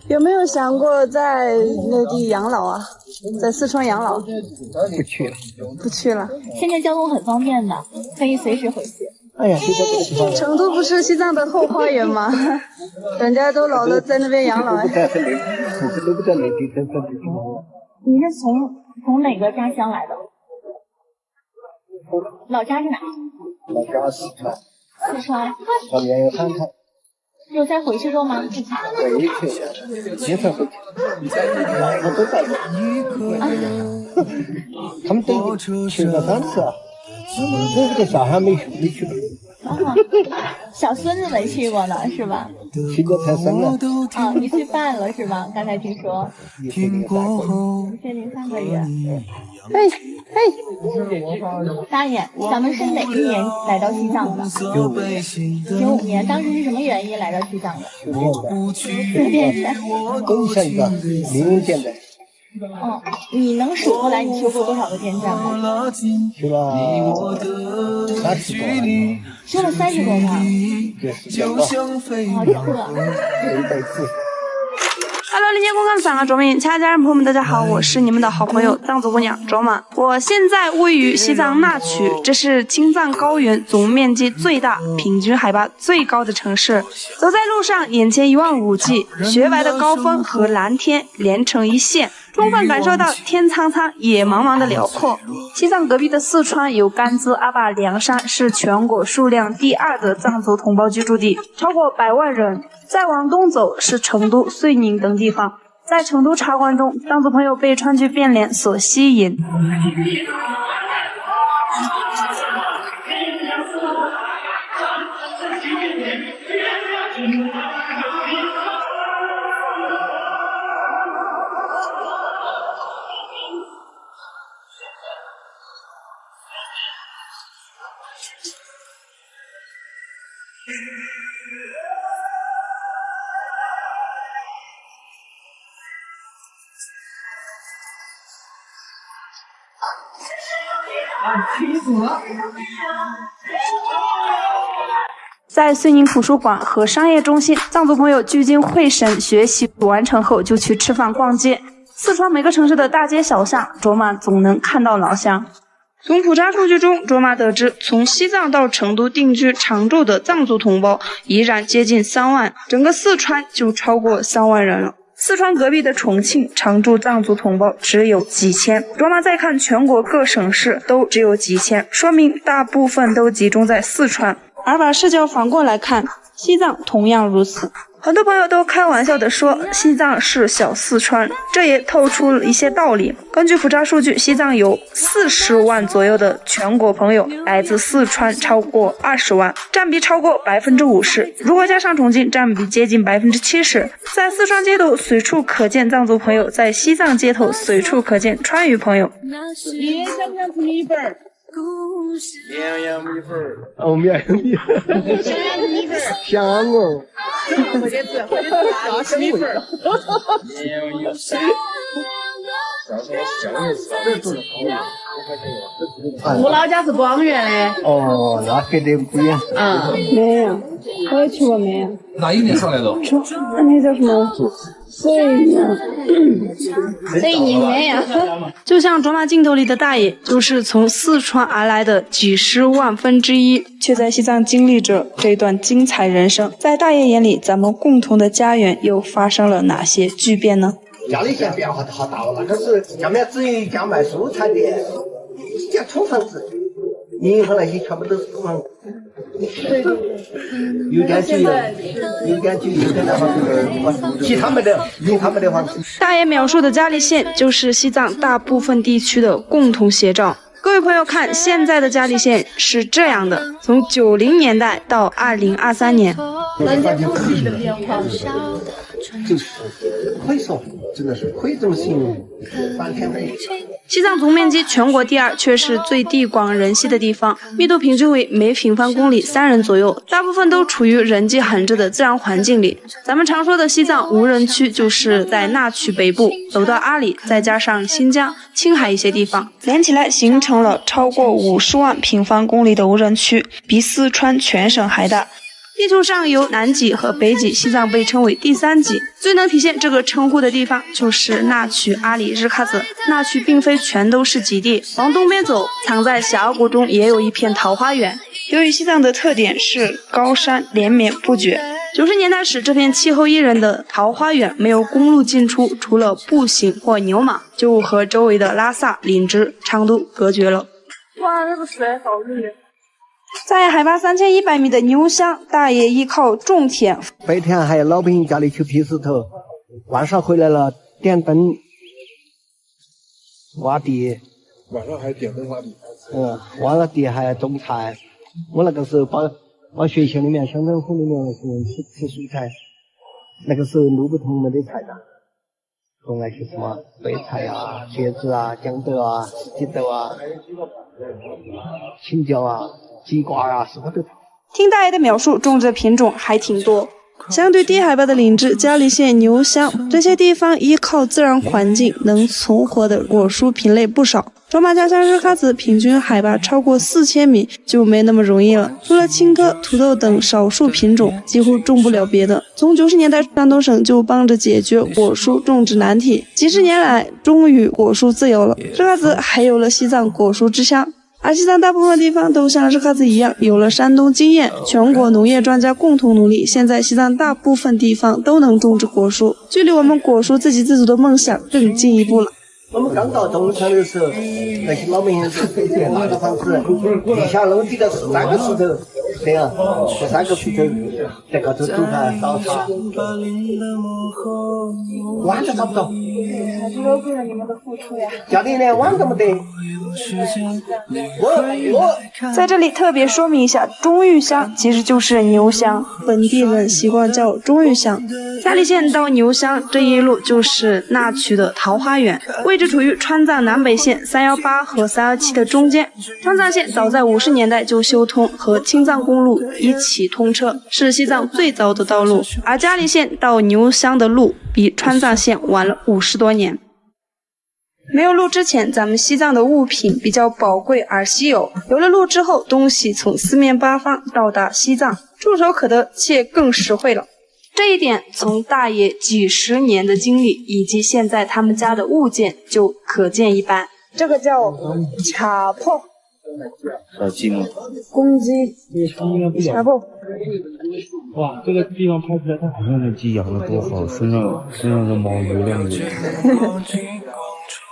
有没有想过在内地养老啊？在四川养老？不去了。现在交通很方便的，可以随时回去。哎呀，现在这个地方，成都不是西藏的后花园吗？人家都老了，在那边养老。都不在内地，你是从哪个家乡来的？老家是哪？老家四川。四川。上面有汉台。有再回去过吗？回去，经常回去。我都在。他们都去了3次啊。这个小孩没去过。小孙子没去过呢，是吧？去过才生了。1岁半了是吧？刚才听说。1岁0.3个月。大爷，咱们是哪一年来到西藏的？95年。当时是什么原因来到西藏的？随便的。都像一个民营建的。你能数过来你修过多少个电站吗？修了30多。修了30多个。这个。Hello， 链接公干反了卓敏，亲爱的家人朋友们，大家好，我是你们的好朋友藏族姑娘卓玛。我现在位于西藏那曲，这是青藏高原总面积最大、平均海拔最高的城市。走在路上，眼前一望无际，雪白的高峰和蓝天连成一线，充分感受到天苍苍、野茫茫的辽阔。西藏隔壁的四川有甘孜阿坝凉山，是全国数量第2的藏族同胞居住地，超过100万人。再往东走是成都、遂宁等地方。在成都茶馆中，藏族朋友被川剧变脸所吸引。在遂宁图书馆和商业中心，藏族朋友聚精会神学习完成后就去吃饭逛街。四川每个城市的大街小巷，卓玛总能看到老乡。从普查数据中，卓玛得知，从西藏到成都定居常住的藏族同胞依然接近3万，整个四川就超过3万人了。四川隔壁的重庆常住藏族同胞只有几千，卓玛再看全国各省市都只有几千，说明大部分都集中在四川。而把视角反过来看，西藏同样如此。很多朋友都开玩笑地说西藏是小四川，这也透出了一些道理。根据普查数据，西藏有40万左右的全国朋友，来自四川超过20万，占比超过50%。如果加上重庆，占比接近70%。在四川街头随处可见藏族朋友，在西藏街头随处可见川渝朋友。你想不想吃米粉？绵阳米粉哦，绵阳米粉，想要吃米粉？想哦。回去吃米粉。绵阳米粉。我老家是广元的。哦，那跟这不一样。绵阳，我也去过绵阳。哪一年上来的？那叫什么？遂宁绵阳。就像卓玛镜头里的大爷，就是从四川而来的几十万分之一，却在西藏经历着这段精彩人生。在大爷眼里，咱们共同的家园又发生了哪些巨变呢？家里现在变化好大了，那是下面只有一家卖蔬菜的，一家土房子，银行那些全部都是土房子。有点酒，有点那房子，其他没得房子。大爷描述的佳丽县就是西藏大部分地区的共同写照。各位朋友看，现在的佳丽县是这样的，从90年代到2023年。人家土地的变化。就是可以说，真的是可以这么形容，翻天覆地。西藏总面积全国第2，却是最地广人稀的地方，密度平均为每平方公里3人左右，大部分都处于人迹罕至的自然环境里。咱们常说的西藏无人区，就是在那曲北部，走到阿里，再加上新疆、青海一些地方，连起来形成了超过50万平方公里的无人区，比四川全省还大。地图上有南极和北极，西藏被称为第三极。最能体现这个称呼的地方就是那曲阿里日喀则。那曲并非全都是极地，往东边走，藏在峡谷中也有一片桃花源。由于西藏的特点是高山连绵不绝，90年代时这片气候宜人的桃花源没有公路进出，除了步行或牛马，就和周围的拉萨、林芝、昌都隔绝了。哇，这个水好绿！在海拔3100米的牛乡，大爷依靠种田，白天还有老百姓家里去劈石头，晚上回来了点灯挖地，晚上还点灯挖地。挖了地还种菜。我那个时候把学校里面乡政府里面的人吃蔬菜，那个时候路不通没得菜的，种那些什么白菜啊、茄子啊、豇豆啊、四季豆啊、青椒啊、鸡瓜啊，什么都。听大爷的描述，种植品种还挺多。相对低海拔的林芝、嘉里县、牛乡这些地方，依靠自然环境能存活的果蔬品类不少。卓玛家乡日喀则平均海拔超过4000米就没那么容易了，除了青稞、土豆等少数品种，几乎种不了别的。从90年代，山东省就帮着解决果蔬种植难题，几十年来终于果蔬自由了，日喀则还有了西藏果蔬之乡。而西藏大部分地方都像日喀则一样有了山东经验，全国农业专家共同努力，现在西藏大部分地方都能种植果蔬，距离我们果蔬自给自足的梦想更进一步了。我们刚到东山的时候，那些老百姓就建那个房子，地下漏底的3个石头，这样，这3个石头在高头煮饭烧茶，碗都找不到。还是留给了你们的付出呀！家里连碗都没得。我在这里特别说明一下，中峪乡其实就是牛乡，本地人习惯叫中峪乡。嘉里县到牛乡这一路就是那曲的桃花源，位置处于川藏南北线318和317的中间。川藏线早在50年代就修通，和青藏公路一起通车，是西藏最早的道路。而嘉里县到牛乡的路比川藏线晚了50多年。没有路之前，咱们西藏的物品比较宝贵而稀有，有了路之后，东西从四面八方到达西藏，触手可得且更实惠了。这一点从大爷几十年的经历以及现在他们家的物件就可见一斑。这个叫卡破，小鸡吗？公鸡，卡破。哇，这个地方拍出来太好看了，鸡养的多好，身上的毛油亮油亮。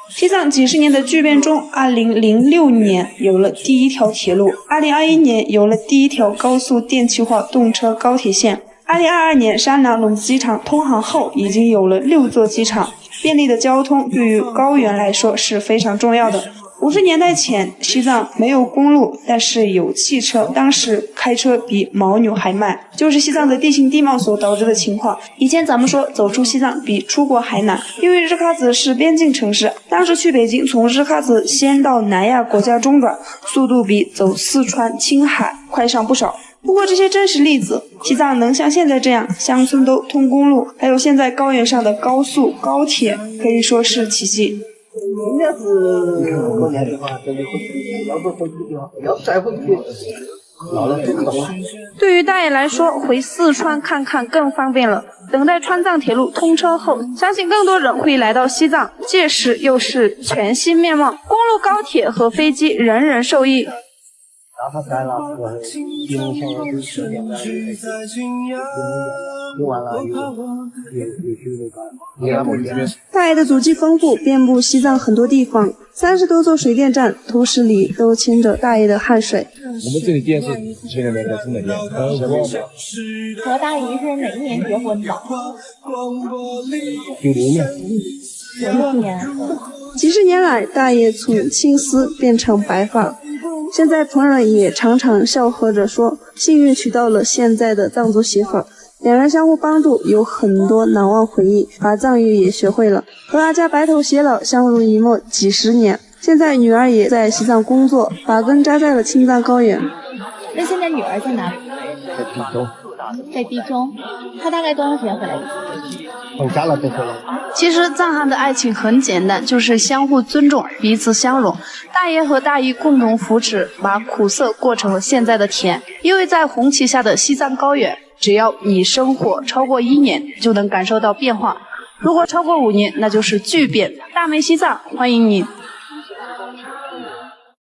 西藏几十年的巨变中，2006年有了第一条铁路，2021年有了第一条高速电气化动车高铁线，2022年山南龙子机场通航后，已经有了6座机场。便利的交通对于高原来说是非常重要的。50年代前，西藏没有公路，但是有汽车，当时开车比牦牛还慢，就是西藏的地形地貌所导致的情况。以前咱们说走出西藏比出国还难，因为日喀则是边境城市，当时去北京从日喀则先到南亚国家中转，速度比走四川、青海快上不少。不过这些真实例子，西藏能像现在这样乡村都通公路，还有现在高原上的高速高铁，可以说是奇迹。应该是过年的话，真的要不回去的话，要再回去，老了不可能。对于大爷来说，回四川看看更方便了。等待川藏铁路通车后，相信更多人会来到西藏，届时又是全新面貌。公路、高铁和飞机，人人受益。哪怕改了，我今年想要去10年的，用完了也去那个。大爷的足迹丰富，遍布西藏很多地方，30多座水电站，土石里都浸着大爷的汗水。我们这里电是谁的电？是哪电？和大姨是哪一年结婚的？96年。几十年来，大爷从青丝变成白发。现在旁人也常常笑呵着说，幸运娶到了现在的藏族媳妇儿。两人相互帮助，有很多难忘回忆，把藏语也学会了，和阿家白头偕老，相濡以沫几十年。现在女儿也在西藏工作，把根扎在了青藏高原。那现在女儿在哪里？在地中。在地中。她大概多长时间回来一次？放假了就回来。其实藏汉的爱情很简单，就是相互尊重，彼此相容。大爷和大姨共同扶持，把苦涩过成了现在的甜。因为在红旗下的西藏高原，只要你生活超过1年，就能感受到变化。如果超过5年，那就是巨变。大美西藏，欢迎你